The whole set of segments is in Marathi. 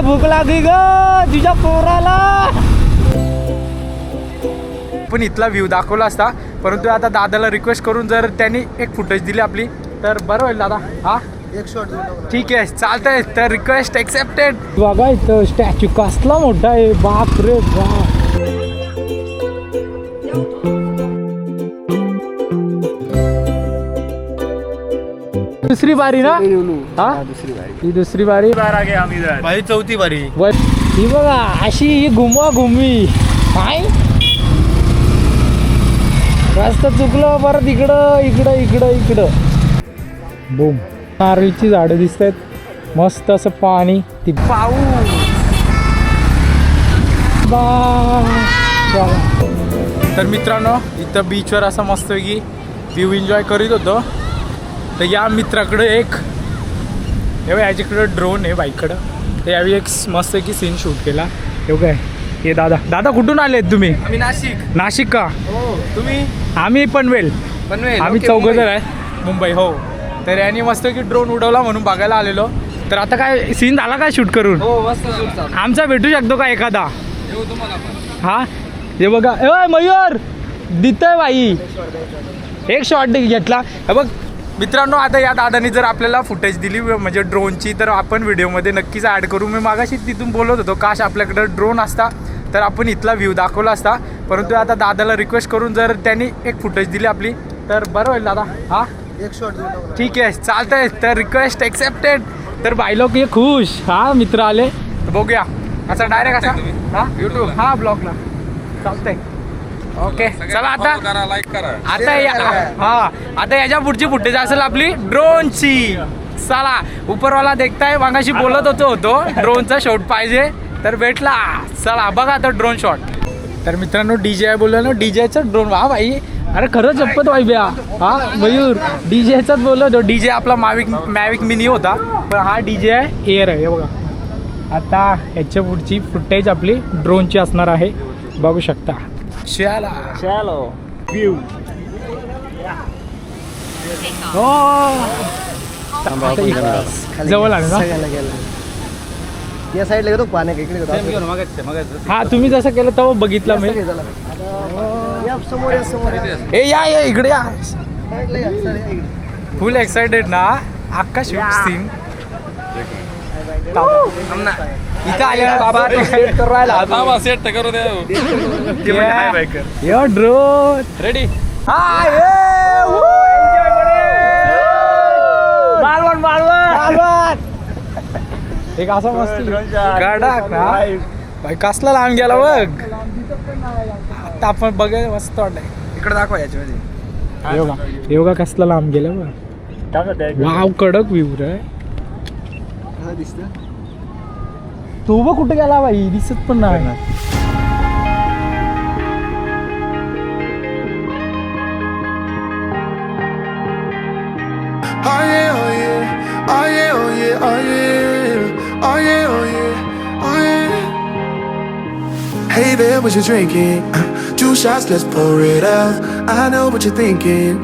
भूक लागली ग तुझ्या पोराला. पण इथला व्ह्यू दाखवला असता, परंतु आता दादाला रिक्वेस्ट करून जर त्यांनी एक फुटेज दिली आपली तर बरं होईल दादा. हा एक शॉट ठीक आहे चालतंय. तर रिक्वेस्ट एक्सेप्टेड. बघा इथं स्टॅच्यू कसला मोठा आहे, बाप रे बाप. दुसरी बारी ना. हा ही दुसरी बारी. भाई चौथी बारी. ही बघा अशी ही घुमवा घुमवी काय रस्ता चुकलं. परत इकडं इकडं इकडं इकडं बूम. नारळीची झाडं दिसत आहेत, मस्त असं पाणी, ती पाऊस. तर मित्रांनो इथं बीचवर असं मस्तपैकी व्ह्यू एन्जॉय करीत होतो. तर या मित्राकडे एक याच्याकडं ड्रोन आहे बाईककडं. तर यावेळी एक मस्तपैकी सीन शूट केला. हे काय हे दादा. दादा कुठून आलेत तुम्ही? आम्ही नाशिक. नाशिक का? हो. तुम्ही? आम्ही पनवेल. आम्ही चौघं जण आहे. मुंबई. हो. तर यांनी मस्त की ड्रोन उडवला म्हणून बघायला आलेलो. तर आता काय सीन झाला काय शूट करून? हो मस्त शूट. आमचा भेटू शकतो का एखादा? येऊ तुम्हाला पण. हा हे बघा. ए मयूर दितय बाई. एक शॉट घेतला. बघ मित्रांनो, आता या दादानी जर आपल्याला फुटेज दिली म्हणजे ड्रोनची, तर आपण व्हिडिओमध्ये नक्कीच ॲड करू. मी मागाशी तिथून बोलत होतो काश आपल्याकडे ड्रोन असता तर आपण इथला व्ह्यू दाखवला असता, परंतु आता दादाला रिक्वेस्ट करून जर त्यांनी एक फुटेज दिली आपली तर बरं होईल दादा. हा एक शॉट ठीक आहे चालतंय. तर रिक्वेस्ट एक्सेप्टेड. तर बाई लोक हे खुश. हा मित्र आले तर बघूया असा डायरेक्ट असा. हा यूट्यूब. हा ब्लॉगला चालतंय. ओके चला आता लाईक करा. आता याच्या पुढची फुटेज असेल आपली ड्रोनची. चला उपरवाला देखताय. मागाशी बोलत होतो ड्रोनचा शॉट पाहिजे तर भेटला. चला बघा आता ड्रोन शॉट. तर मित्रांनो डीजे बोललो ना, डीजेचा ड्रोन. वा भाई अरे खरंच जप्पत वाई ब्या. हा मयूर डीजेचाच बोललो होतो. डीजे आपला मॅविक मिनी होता, पण हा डीजे आहे एअर आहे. बघा आता याच्या पुढची फुटेज आपली ड्रोनची असणार आहे, बघू शकता. चलो व्यू. जवळ आलं ना. या साईडला गेलो पाणी इकडे. हा तुम्ही जसं केलं तेव्हा बघितलं मी. समोर ए या इकडे या. साईडला या. फुल एक्साइटेड ना अक्का शूट सीन. इथं आले बाबा सेट करू राहिला. सेट करू यो ड्रोन रेडी. हा एक असा मस्त कडक ना भाई. कसला लांब गेला बघ. आता आपण बघायला मस्त वाटतंय. इकडे दाखवा याच्यामध्ये. योगा कसला लांब गेला बघ. वाव कडक व्ह्यू रे. तो बघ कुठे गेला बाई, दिसत पण नाही. Hey there, what you drinking? 2 shots, let's pour it out. I know what you're thinking,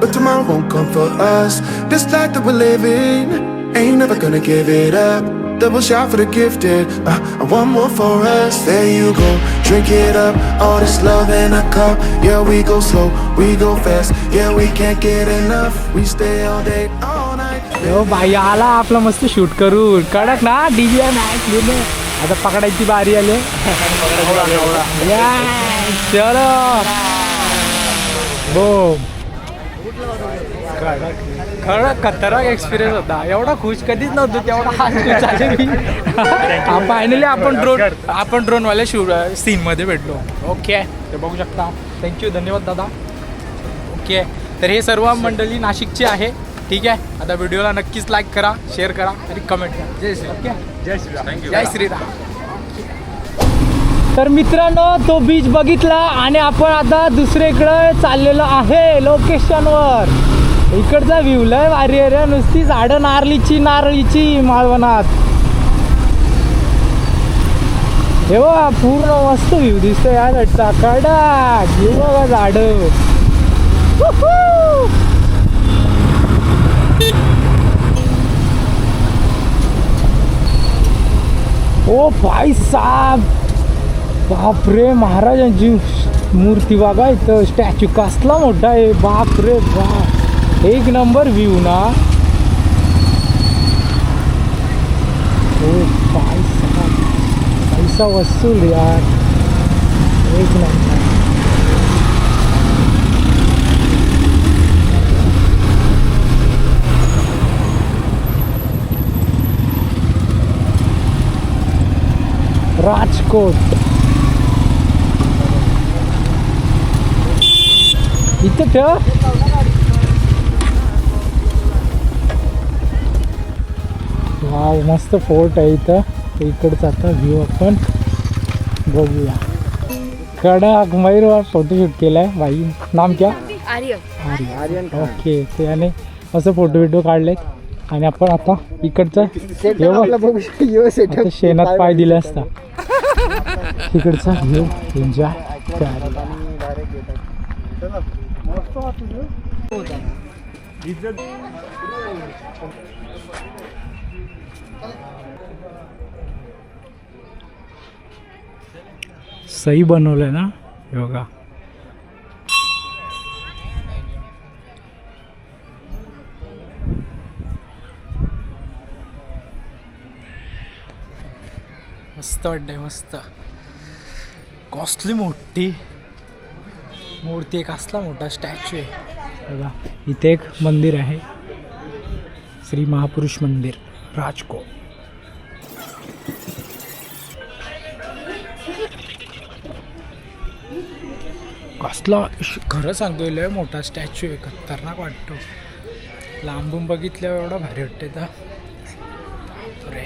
but tomorrow won't come for us. This life that we're living, ain't never gonna give it up. Double shot for the gifted, and one more for us. There you go, drink it up. All this love in a cup. Yeah, we go slow, we go fast. Yeah, we can't get enough. We stay all day, all night. यो भाई आला आपला मस्त शूट करून. कडक ना डीजे मॅच. आता पकडायची बारी आली. चलो बोम. खरं खतरनाक एक्सपिरियन्स होता. एवढा खुश कधीच नव्हतो तेवढा हा झाले मी. फायनली आपण ड्रोनवाले शूट सीनमध्ये भेटलो. ओके ते बघू शकता. थँक्यू धन्यवाद दादा. ओके तर हे सर्व मंडळी नाशिकची आहे. ठीक आहे. आता व्हिडिओला नक्कीच लाईक करा, शेअर करा आणि कमेंट करा. जय श्रीराम. जय श्रीराम. जय श्रीराम. तर मित्रांनो तो बीच बघितला आणि आपण आता दुसरीकडे चाललेलो आहे लोकेशनवर. इकडचा व्ह्यू लय भारी आहे रे. नुसती झाडं नारळीची माळवणात. हे बघा पूर्ण मस्त व्ह्यू दिसतोय या साईडचा. कडक हे बघा झाडं. ओ भाई साहब, बापरे, महाराजांची मूर्ती बघा इथं, स्टॅच्यू कसला मोठा आहे, बापरे बाप, एक नंबर व्ह्यू ना. ओ भाई साहब, पैसा वसूल यार, एक नंबर. राजकोट, इथं ठेव. वाव, मस्त फोर्ट आहे इथं. इकडचा आता व्ह्यू आपण बघूया. कडक मयूर फोटोशूट केलाय बाई. नाम क्या? आर्यन. ओके, त्याने असं फोटो व्हिडिओ काढलेत. आणि आपण आता इकडचं आता शेणात पाय दिले असता, तिकडचा व्ह्यू एन्जॉय करायला. सही बनवलंय ना योगा. मस्त वाटतंय, मस्त. कॉस्टली मोठी मूर्ती, एक असला मोठा स्टॅच्यू आहे बघा. इथे एक मंदिर आहे, श्री महापुरुष मंदिर, राजकोट. कसला, खरं सांगतोय लय मोठा स्टॅच्यू आहे, खतरनाक वाटतो. लांबून बघितल्यावर एवढा भारी वाटते. तर बापरे,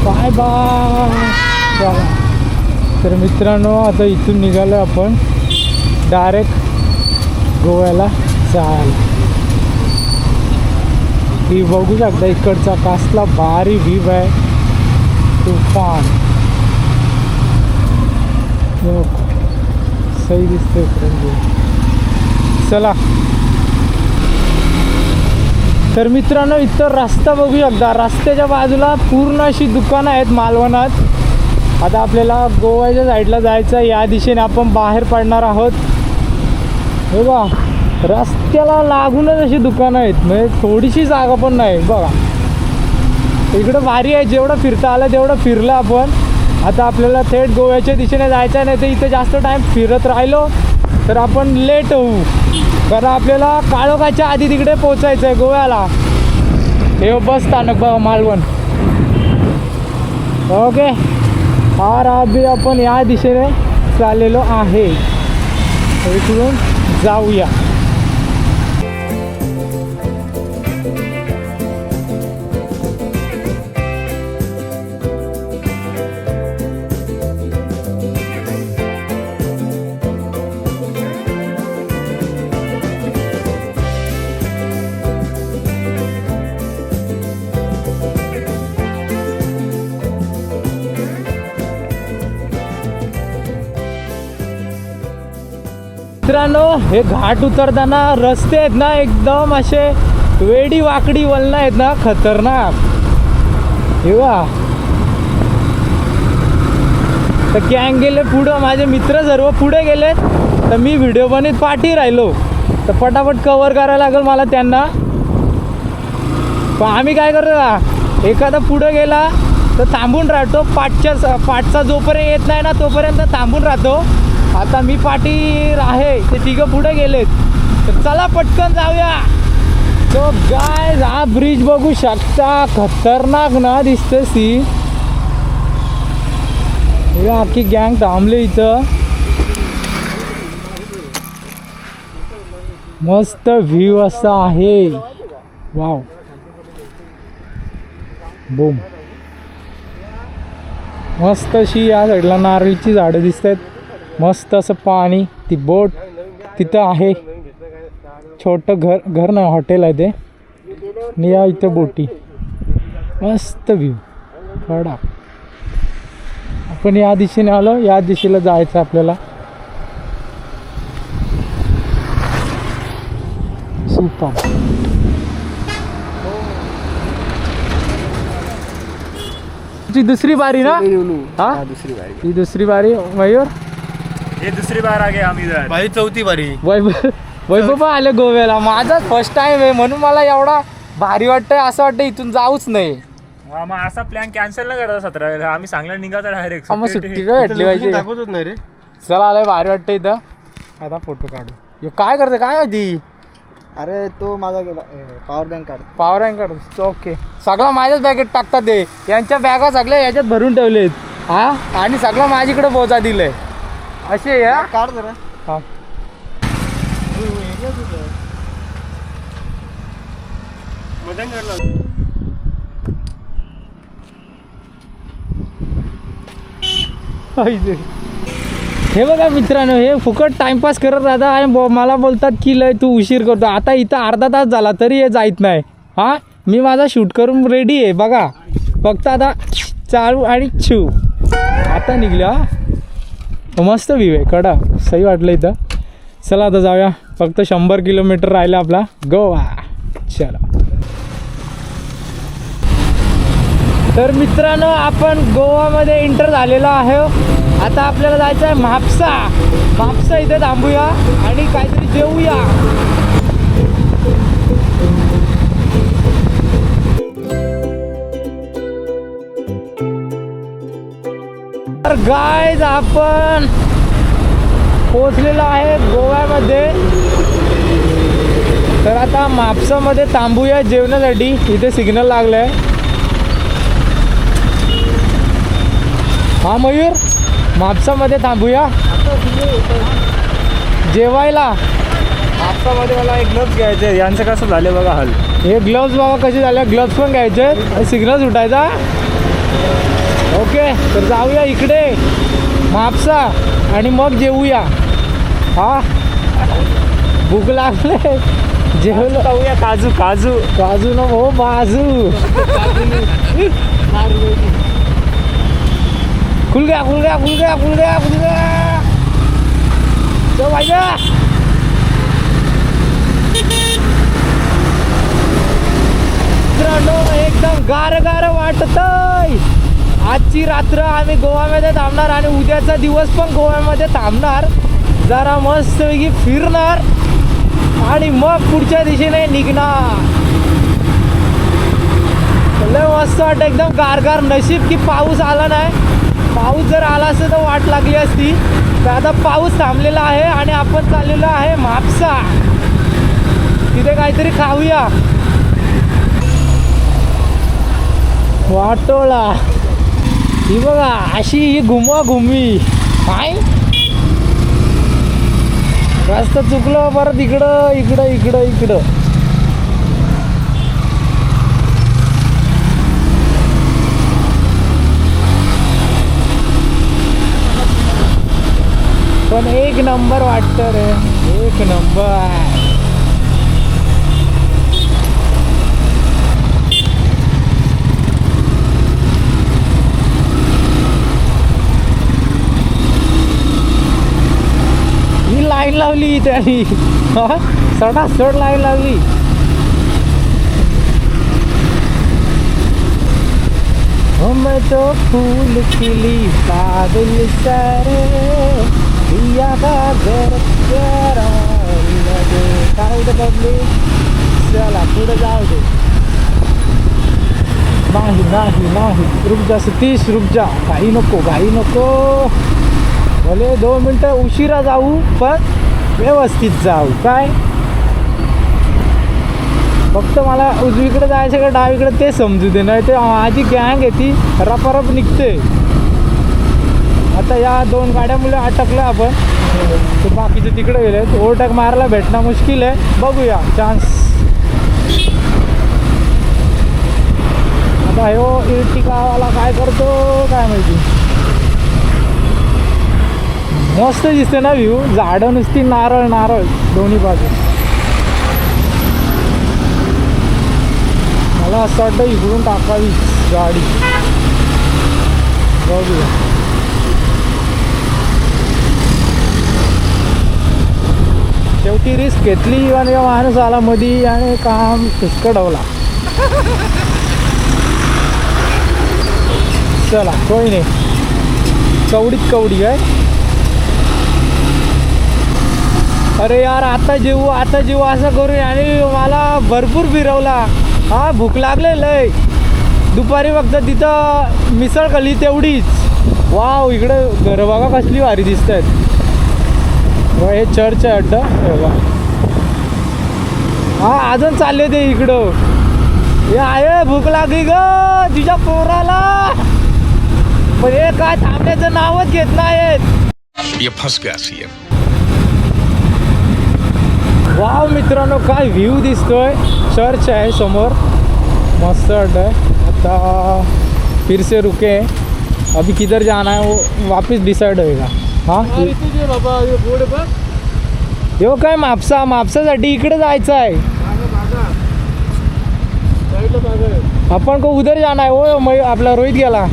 बाय बाय. तर मित्रांनो, आता इथून निघालो आपण डायरेक्ट गोव्याला जायला. ही बघू शकता इकडचा कसला भारी व्ह्यू आहे, तुफान. सही दिसतोय. चला, तर मित्रांनो इथं रस्ता बघू शकता. रस्त्याच्या बाजूला पूर्ण अशी दुकानं आहेत मालवणात. आता आपल्याला गोव्याच्या साईडला जायचं, या दिशेने आपण बाहेर पडणार आहोत. हे बघा, रस्त्याला लागूनच अशी दुकानं आहेत, म्हणजे थोडीशी जागा पण नाही बघा. इकडं भारी आहे, जेवढं फिरता आलं तेवढं फिरलं आपण. आता आपल्याला थेट गोव्याच्या दिशेने जायचं, नाही तर इथं जास्त टाईम फिरत राहिलो तर आपण लेट होऊ. कारण आपल्याला काळोखाच्या आधी तिकडे पोचायचं आहे गोव्याला. हे बस स्थानक बघा, मालवण. ओके, और अभी आपण या दिशेने चाललेलो आहे, इकडून जाऊया. मित्रांनो, हे घाट उतरताना रस्ते आहेत ना एकदम असे वेडी वाकडी वळणं आहेत ना, खतरनाक. हे बघा, तर गँग गेले पुढं, माझे मित्र सर्व पुढे गेले, तर मी व्हिडिओ बनवत पाठी राहिलो. तर पटापट कवर करायला लागेल मला त्यांना. पण आम्ही काय करतो, एखादा पुढं गेला तर थांबून राहतो, पाठचा जोपर्यंत येत नाही ना तोपर्यंत थांबून राहतो. आता मी पाठी आहे, ते तिघं पुढे गेलेत, तर चला पटकन जाऊया. तो गाइस हा ब्रिज बघू शकता, खतरनाक ना दिसतं सीन. आखी गँग थांबले इथं. मस्त व्ह्यू असा आहे. Wow boom. मस्त अशी या साईडला नारळीची झाडं दिसत आहेत. मस्त असं पाणी. ती बोट तिथं आहे. छोटं घर नाही, हॉटेल आहे ते. आणि या इथं बोटी. मस्त व्ह्यू कडा. आपण या दिशेने आलो, या दिशेला जायचं आपल्याला. सुपर. तुझी दुसरी बारी ना? हा दुसरी बारी. ही दुसरी बारी. मयूर ये दूसरी बार आ गए हम इधर. बाई चौथी बारी. वैभव पण आले गोव्याला. माझा फर्स्ट टाइम आहे म्हणून मला एवढा भारी वाटतंय. असं वाटतं इथून जाऊच नाही. मग असा प्लॅन कॅन्सल न करता 17 वेळेला आम्ही सांगला निघायचा डायरेक्ट. मग सुट्टी काय भेटली पाहिजे. दाखवतच नाही रे. चला आलंय, भारी वाटतं इथं. आता फोटो काढू. ह्यो काय करते काय माहिती. अरे तो माझा गेला पॉवर बँक काढ. पॉवर अँकर. ओके. सगळं माझ्याच बॅगेत टाकतात ते. यांच्या बॅगा सगळ्या याच्यात भरून ठेवलेत. हा आणि सगळं माझ्याकडे बोजा दिलंय असे. या काढ जरा. हा हे बघा मित्रांनो, हे फुकट टाइमपास करत राहता आणि मला बोलतात की लय तू उशीर करतो. आता इथं अर्धा तास झाला तरी हे जात नाही. हा मी माझा शूट करून रेडी आहे बघा. फक्त आता चालू आणि छू आता निघल्या. मस्त व्ह्यू आहे कडा. सही वाटलं इथं. चला आता जाऊया. फक्त 100 किलोमीटर राहिला आपला गोवा. चला. तर मित्रांनो आपण गोवामध्ये एंटर झालेलो आहे. आता आपल्याला जायचं आहे म्हापसा. म्हापसा इथे थांबूया आणि काहीतरी जेवूया. तर गाइस आपण पोहोचलेलो आहे गोव्यामध्ये. तर आता म्हापसामध्ये थांबूया जेवणासाठी. इथे सिग्नल लागलाय. हा मयूर, म्हापसामध्ये थांबूया जेवायला. आपसामध्ये मला एक ग्लव्स घ्यायचे. यांचं कसं झाले बघा हाल. हे ग्लव्स बाबा कसे झाले. ग्लव्स पण घ्यायचे. सिग्नल सुटायचा. ओके तर जाऊया इकडे म्हापसा आणि मग जेवूया. हा भूक लागले. जेवलं खाऊया. काजू काजू काजू न हो बाजू. खुल गया खुल गया खुल गया खुल गया खुल गया. चल भाईया. मित्रांनो एकदम गार गार वाटतंय. आजची रात्र आम्ही गोव्यामध्ये थांबणार आणि उद्याचा दिवस पण गोव्यामध्ये थांबणार. जरा मस्त फिरणार आणि मग पुढच्या दिशेने निघणार. लय मस्त वाटतं. एकदम गारगार. नशीब की पाऊस आला नाही. पाऊस जर आला असता तर वाट लागली असती. तर आता पाऊस थांबलेला आहे आणि आपण चाललेलो आहे म्हापसा. तिथे काहीतरी खाऊया. वाटोळा ही बघा अशी ही घुमाघुमी. काय रस्ता चुकलो परत. इकडं इकडं इकडं इकडं. पण एक नंबर वाटतं रे. एक नंबर. ही लाईन लावली त्यांनी. सडासड लाईन लावली. मैं तो फूल खिली बादल सारे दिया का घर प्यारा लगे. काय दे पब्लिक. चला पुढे जाऊ दे. नाही नाही नाही रुक जा सतीश रुक जा. काही नको काही नको. भले 2 मिनटं उशिरा जाऊ पण व्यवस्थित जाऊ. काय फक्त मला उजवीकडे जायचं का डावीकडे ते समजू दे, नाही ते माझी गँग आहे ती रपारप निघते. आता या 2 गाड्यामुळे अटकलं आपण, तर बाकीचे तिकडे गेले. ओव्हरटेक मारायला भेटणं मुश्किल आहे, बघूया चान्स. आता हो इर्टिकावाला काय करतो काय माहिती. मस्त दिसते ना व्ह्यू, झाडं नुसती नारळ नारळ दोन्ही बाजू. मला असं वाटतं इकडून टाकावी गाडी, बघूया. शेवटी रिस्क घेतली आणि माणूस आला मधी आणि काम फिसकटवला. चला कोई नाही, कवडीत कवडी आहे. अरे यार आता जेवू असं करू, आणि मला भरपूर फिरवला. हा भूक लागले लय. दुपारी फक्त तिथं मिसळ खाल्ली तेवढीच. वाव, इकडं घरं बघा कसली भारी दिसत आहेत. हे चर्च आहे अड्डा बघा. हा अजून चालले ते इकडं. हे आहे भूक लागली ग तुझ्या पोराला, पण हे काय थांबण्याचं नावच घेत नाहीत. वाव मित्रांनो, काय व्ह्यू दिसतोय. चर्च आहे समोर, मस्त अड्डा आहे. आता फिर से रुके, अभी किधर जाना है वो वापस डिसाइड होएगा. हाँ यो काय मापसासाठी इकडे जायचं आहे. आपण को उधर जाना है. वो मैं आपला रोहित गेला.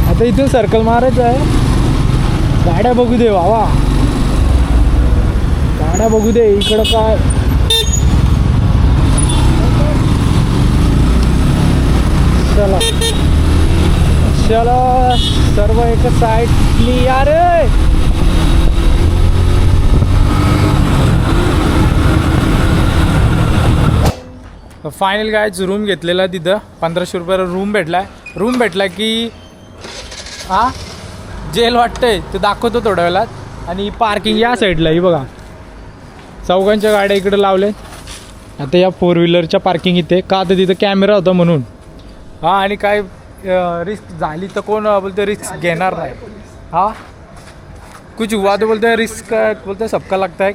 आता इथून सर्कल मारायचं आहे. गाड्या बघू दे बाबा, गाड्या बघू दे. इकडं काय चला चला, सर्व एक साईडनी या रे. फायनल गायच रूम घेतलेला तिथं 1500 रुपयाला रूम भेटला की हा जेल वाटतंय ते दाखवतो थोड्या वेळात. आणि पार्किंग या साईडला ही बघा, चौघांच्या गाड्या इकडे लावले. आता या 4 व्हीलरच्या पार्किंग इथे का, तर तिथं कॅमेरा होता म्हणून. हा आणि काय रिस्क झाली तर कोण बोलते रिस्क घेणार नाही. हा कुछ हुआ तो बोलते रिस्क बोलते सबका लगता है.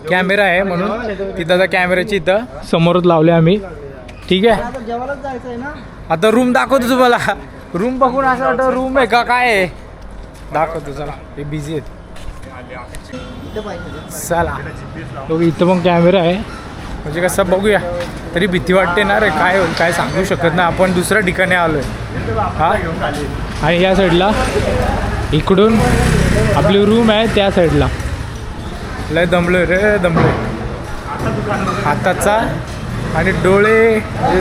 कॅमेरा आहे म्हणून तिथं आता कॅमेऱ्याची इथं समोरच लावले आम्ही. ठीक आहे, जेवायलाच जायचं आहे ना. आता रूम दाखवतो तुम्हाला. रूम बघून असं वाटतं रूम आहे का काय आहे, दाखवतो चला. हे बिझी आहेत. चला इथं पण कॅमेरा आहे, म्हणजे कसं बघूया. तरी भीती वाटते ना रे, काय होईल काय सांगू शकत नाही. आपण दुसऱ्या ठिकाणी आलो आहे. हा आणि या साईडला इकडून आपली रूम आहे, त्या साईडला. लय दमलोय रे, दमलोय हाताचा आणि डोळे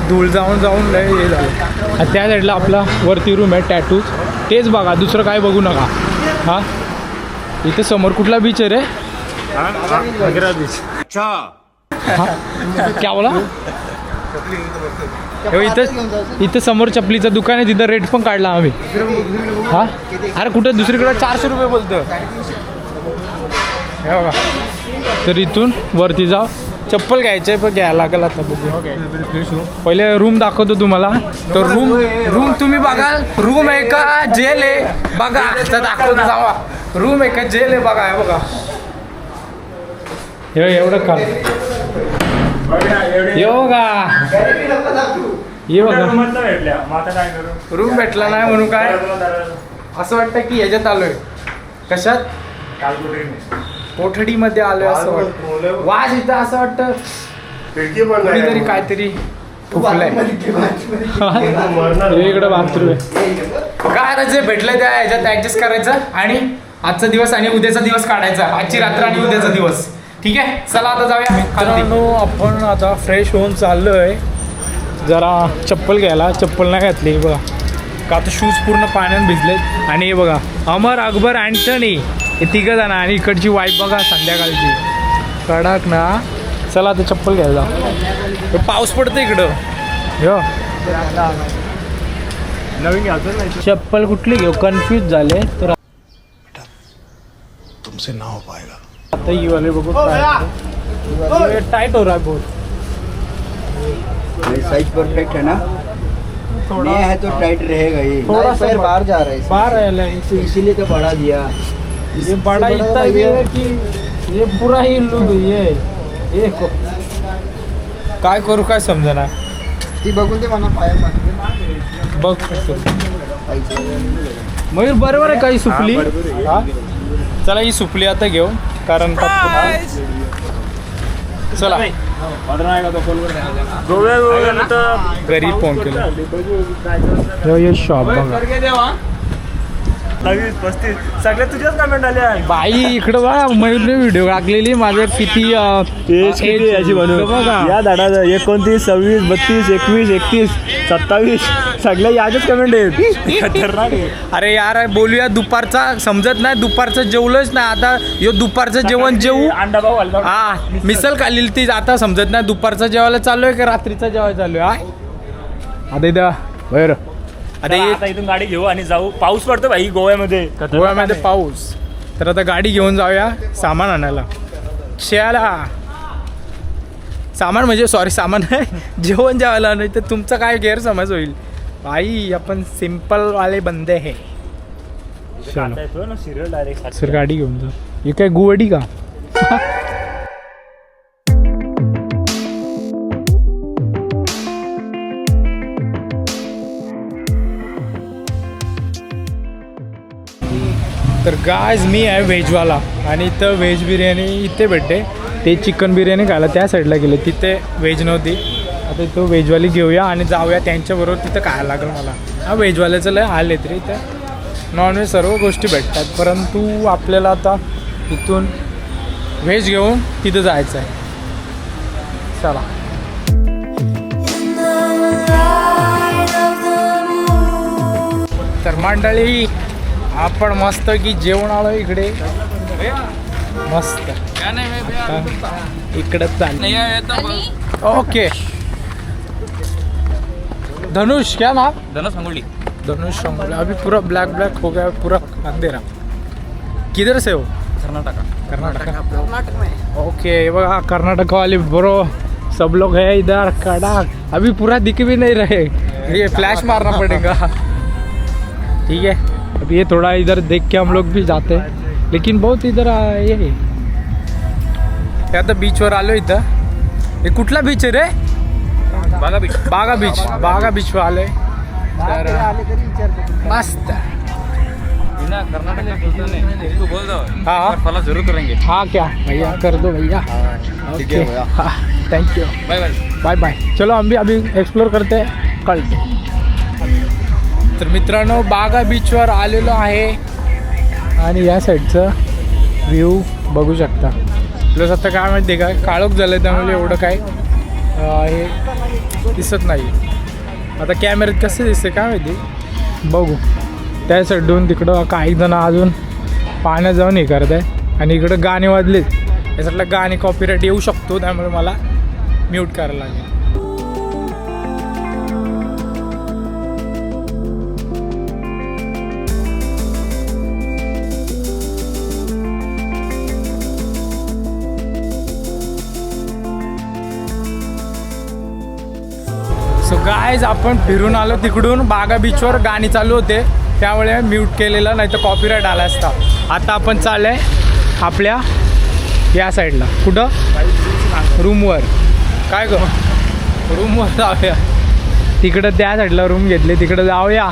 धूळ जाऊन लय हे झालं. त्या साईडला आपला वरती रूम आहे टॅटूज. तेच बघा, दुसरं काय बघू नका. हा इथे समोर कुठला बीच आहे रे? बीच. क्या बोला? इथं समोर चपलीचं दुकान आहे, तिथं रेट पण काढला आम्ही. हा अरे कुठं दुसरीकडे 400 रुपये बोलतो. हे बघा, तर इथून वरती जाऊ. चप्पल घ्यायचे पण घ्यायला लागेल आता. पहिले रूम दाखवतो तुम्हाला. तर रूम तुम्ही बघाल, रूम आहे का जेल आहे बघा. आता दाखवतो, जावा. रूम आहे का जेल आहे बघा. हे बघा, हे एवढं का ये बघा. रूम भेटला नाही म्हणून काय असं वाटतं की ह्याच्यात आलोय. कशात? कोठडीमध्ये आलोय असं वाटतं. वाज इथं असं वाटतं कोणीतरी काहीतरी ठुकलंय. इकडं बाथरूम आहे. काय जे भेटलंय त्या ह्याच्यात ऍडजस्ट करायचं आणि आजचा दिवस आणि उद्याचा दिवस काढायचा. आजची रात्र आणि उद्याचा दिवस. ठीक आहे, चला आता जाऊया मित्रांनो. आपण आता फ्रेश होऊन चाललोय जरा चप्पल घ्यायला. चप्पल नाही घातली बघा, का तर शूज पूर्ण पाण्यात भिजलेत. आणि हे बघा, अमर अकबर अँटनी हे 3 जण. आणि इकडची वाईफ बघा संध्याकाळची कडक ना. चला आता चप्पल घ्यायला. पाऊस पडतो इकडं. हो नवीन घ्यायचं. चप्पल कुठली घेऊ कन्फ्यूज झाले. तर तुमसे ना हो पाएगा. आता ये वाले बघू टाइट हो रहा है बहुत. साइज परफेक्ट है ना. थोड़ा ये है तो टाइट रहेगा ये. थोड़ा सा पैर बाहर जा रहा है इसमें. बाहर है लाइन से. इसीलिए तो बढ़ा दिया. ये बड़ा इतना भी है की ये पूरा ही लूज ये काय करू काय समजना. ती बघून ते मला पाया बघ मयूर बरोबर आहे काही सुपली. हा चला ही सुपली आता घेऊ कारण चला घरी फोन केला. शॉप बघा 35 सगळे तुझ्याच कमेंट आले आहे. बाई इकडं बघा मयूरने व्हिडिओ टाकलेली माझ्या किती याची बघा या दाडा 29 26 32 21 31 27 सगळ्या याच्याच कमेंट आहेत. खतरनाक आहे. अरे यार बोलूया दुपारचा समजत नाही. दुपारचं जेवलंच नाही. आता यो दुपारचं जेवण जेवू. अंडा भाऊ हलका. हा मिसल खाल्ली ती आता समजत नाही. दुपारचं जेवायला चालू आहे का रात्रीचं जेवायला चालू आहे. आता इथं बरं आता इथून गाडी घेऊ आणि जाऊ. पाऊस पडतो भाई गोव्यामध्ये. गोव्यामध्ये पाऊस. तर आता गाडी घेऊन जाऊया सामान आणायला. शेळाला सामान म्हणजे सॉरी सामान आहे जेवण जेवायला. नाही तर तुमचा काय गैरसमज होईल. भाई आपण सिंपल वाले बंदे हे. सिरियल डायरेक्ट सर गाडी घेऊन जा. हे काय गुवडी का. तर गायज मी आहे व्हेजवाला आणि इथं व्हेज बिर्याणी इथे भेटते. ते चिकन बिर्याणी खायला त्या साईडला गेले तिथे व्हेज नव्हती. आता इथं व्हेजवाली घेऊया आणि जाऊया त्यांच्याबरोबर. तिथं खायला लागेल मला. हा व्हेजवाल्याचं लय हाल येत रे. इथं नॉनव्हेज सर्व गोष्टी भेटतात परंतु आपल्याला आता इथून व्हेज घेऊन तिथं जायचं आहे. चला तर मंडळी आपण मस्त की जेवण आलो इकडे मस्त इकडे चाल. ओके धनुष क्या नाम. धनुष संगोली. धनुष संगोली. अभी पूरा ब्लैक ब्लैक हो गया पूरा अंधेरा. किधर से हो. कर्नाटक में. ओके बघा कर्नाटक वाले ब्रो सब लोग है इधर. कड़ाक अभी पूरा दिख भी नहीं रहे. ये फ्लैश मारना पड़ेगा. ठीक है अब ये थोड़ा इधर देख के हम लोग भी जाते हैं. लेकिन बहुत इधर ये आता बीचवर आलो. इथं हे कुठला बीच आहे रे. बागा बीचवर आलोय. तर मस्त. फॉलो जरूर करेंगे. हाँ क्या भैया कर दो भैया. ओके हाँ थैंक यू. Bye bye. चलो हम भी अभी एक्सप्लोर करते हैं कल. तर मित्रांनो बागा बीचवर आलेलो आहे आणि या साईडचं व्ह्यू बघू शकता. प्लस आता काय माहिती आहे का काळोख झालं त्यामुळे एवढं काय हे दिसत नाही. आता कॅमेऱ्यात कसं दिसते काय माहिती बघू. त्या साईडून तिकडं काही जण अजून पाण्यात जाऊन हे करत आहे आणि इकडं गाणे वाजलेत. या साईडला गाणे कॉपीराईट येऊ शकतो त्यामुळे मला म्यूट करायला लागेल. सो गायज आपण फिरून आलो तिकडून. बागा बीचवर गाणी चालू होते त्यामुळे म्यूट केलेलं नाही तर कॉपीराईट आला असता. आता आपण चाललंय आपल्या या साईडला. कुठं रूमवर. काय ग रूमवर जाऊया. तिकडं त्या साईडला रूम घेतले तिकडं जाऊया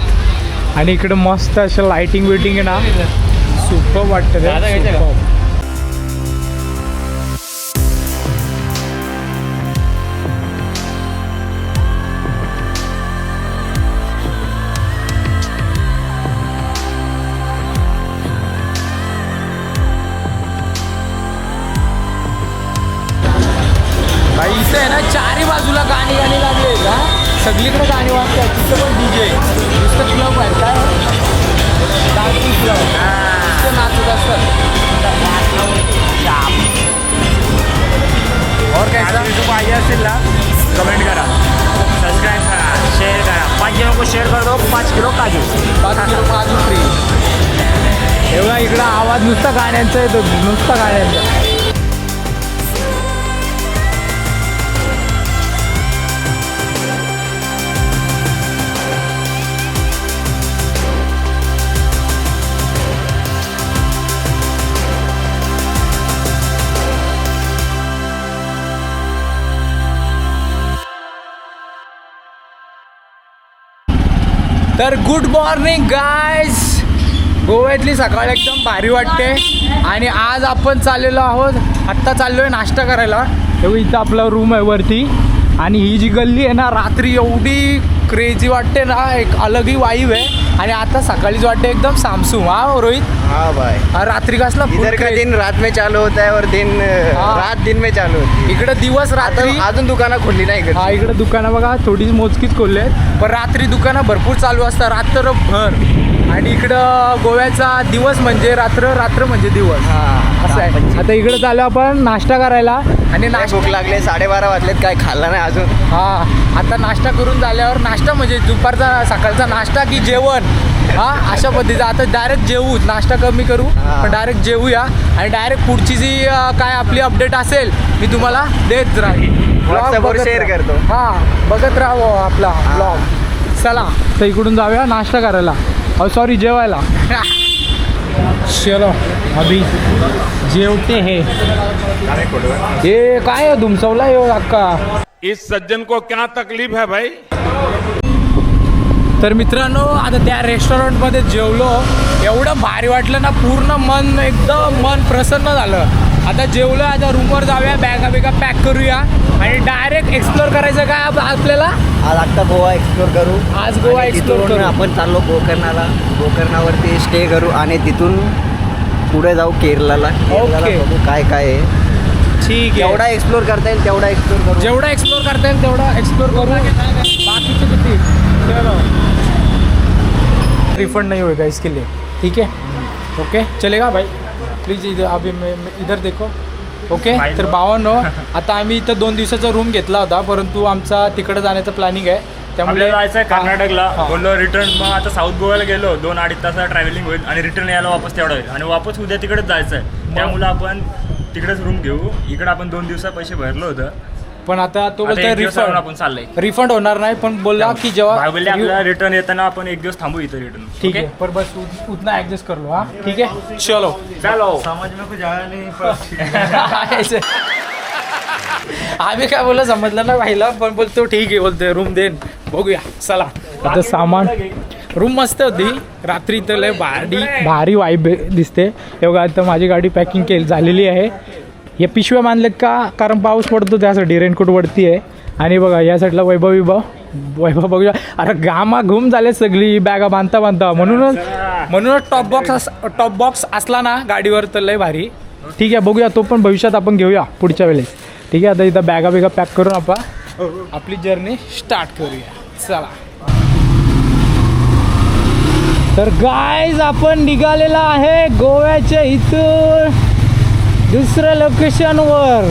आणि इकडं मस्त असं लाईटिंग बिटिंग आहे ना सुपर वाटतं ते. इथं आहे ना चारी बाजूला गाणी लागले का सगळीकडे गाणी वाजतात. तिथं पण DJ नुसतं क्लब आहे काय डान्सिंग क्लब नुसतं नाचत असतात. और काय पाहिजे असेल ना कमेंट करा सबस्क्राईब करा शेअर करा. 5 जणों को शेअर कर दो 5 किलो काजू. 5 किलो काजू फ्री. एवढा इकडं आवाज नुसता गाण्यांचा येतो, नुसता गाण्यांचा. तर गुड मॉर्निंग गायज. गोव्यातली सकाळ एकदम भारी वाटते आणि आज आपण चाललेलो आहोत, आत्ता चाललो आहे नाश्ता करायला. तेव्हा इथं आपला रूम आहे वरती आणि ही जी गल्ली आहे ना रात्री एवढी क्रेझी वाटते ना, एक अलगही वाईव आहे. आणि आता सकाळीच वाटते एकदम सामसूम. हा रोहित, हाँ भाई, रात्री कसला इधर का दिन रात में चालू होता है और दिन रात दिन में चालू होती है. इकडे दिवस रात्री. अजून दुकानं खोलली नाही इकडे. हा इकडे दुकानं बघा थोडीच मोजकीच खोलले आहेत, पण रात्री दुकानं भरपूर चालू असतात रात्रभर. आणि इकडं गोव्याचा दिवस म्हणजे रात्र, रात्र म्हणजे दिवस, असं आहे. आता इकडे चालू आपण नाश्ता करायला आणि भूक लागले, 12:30 वाजलेत, काय खाल्ला नाही अजून. हा आता नाश्ता करून झाल्यावर, नाश्ता म्हणजे दुपारचा सकाळचा नाश्ता की जेवण, हा अशा पद्धतीचं. आता डायरेक्ट जेवू, नाश्ता कमी करू पण डायरेक्ट जेवूया आणि डायरेक्ट पुढची जी काय आपली अपडेट असेल मी तुम्हाला देत राहील. व्हॉट्सअपवर शेअर करतो. हा बघत राहा आपला ब्लॉग. चला तर इकडून जाऊया नाश्ता करायला, सॉरी जेवायला. चलो अभी जेवते हे. हे काय धुमसवला हो अक्का. इस सज्जन को क्या तकलीफ है भाई? तर मित्रांनो आता त्या रेस्टॉरंटमध्ये जेवलो, एवढं भारी वाटलं ना, पूर्ण मन एकदम मन प्रसन्न झालं. आता जेवलो, आता रूमवर जाऊया, बॅगा बिगा पॅक करूया आणि डायरेक्ट एक्सप्लोर करायचं काय आपल्याला. आज आता गोवा एक्सप्लोर करू. आज गोवा आणि एक्सप्लोर तिथून करू. आपण चाललो गोकर्णाला. गोकर्णावरती स्टे करू आणि तिथून पुढे जाऊ केरळला. ओके. बघू काय काय आहे. ठीक आहे, जेवढा एक्सप्लोर करता येईल तेवढा एक्सप्लोर करू. जेवढा एक्सप्लोर करता येईल तेवढा एक्सप्लोर करू. बाकीचे किती रिफंड नहीं होएगा इसके लिए, ठीक है. ओके चलेगा भाई, प्लीज इधर अभी मैं इधर देखो. ओके तर भावांनो आता आम्ही इथं 2 दिवसाचा रूम घेतला होता, परंतु आमचा तिकडे जाण्याचं प्लॅनिंग आहे. आपल्याला जायचं आहे कर्नाटकला. हा. बोललो रिटर्न, मग आता साऊथ गोव्याला गेलो 2-2.5 तासाचा ट्रॅव्हलिंग होईल आणि रिटर्न यायला वापस तेवढा होईल आणि वापस उद्या तिकडेच जायचं आहे. त्यामुळे आपण तिकडेच रूम घेऊ. इकडे आपण 2 दिवसा पैसे भरलो होतं, पण आता तो आता बोलतोय एक दिवस राहून आपण रिफंड चाललंय. रिफंड होणार नाही, पण बोलला की जेव्हा आपल्याला रिटर्न येताना आपण एक दिवस थांबू इथं रिटर्न. ठीक है, पर बस उतना एडजस्ट कर लो. हाँ ठीक है चलो. चलो. समझ में कुछ आया नहीं. ऐसे आम्ही काय बोललो समजलं ना पाहिलं, पण बोलतो ठीक आहे, बोलतोय रूम देन. बघूया चला. आता सामान, रूम मस्त होती. रात्री तर लय भारी वाईब दिसते. एवढं आता माझी गाडी पॅकिंग केली झालेली आहे. हे पिशव्या बांधलेत का, कारण पाऊस पडतो त्यासाठी रेनकोट वरती आहे. आणि बघा या साईडला वैभव बघूया. अरे गामा घुम झाले सगळी बॅगा बांधता म्हणूनच टॉप बॉक्स असला ना गाडीवर तर लय भारी. ठीक आहे बघूया, तो पण भविष्यात आपण घेऊया पुढच्या वेळेस. ठीक आहे आता इथं बॅगा पॅक करून आपण आपली जर्नी स्टार्ट करूया. चला तर गाईज आपण निघालेला आहे गोव्याच्या इथून दुसऱ्या लोकेशनवर.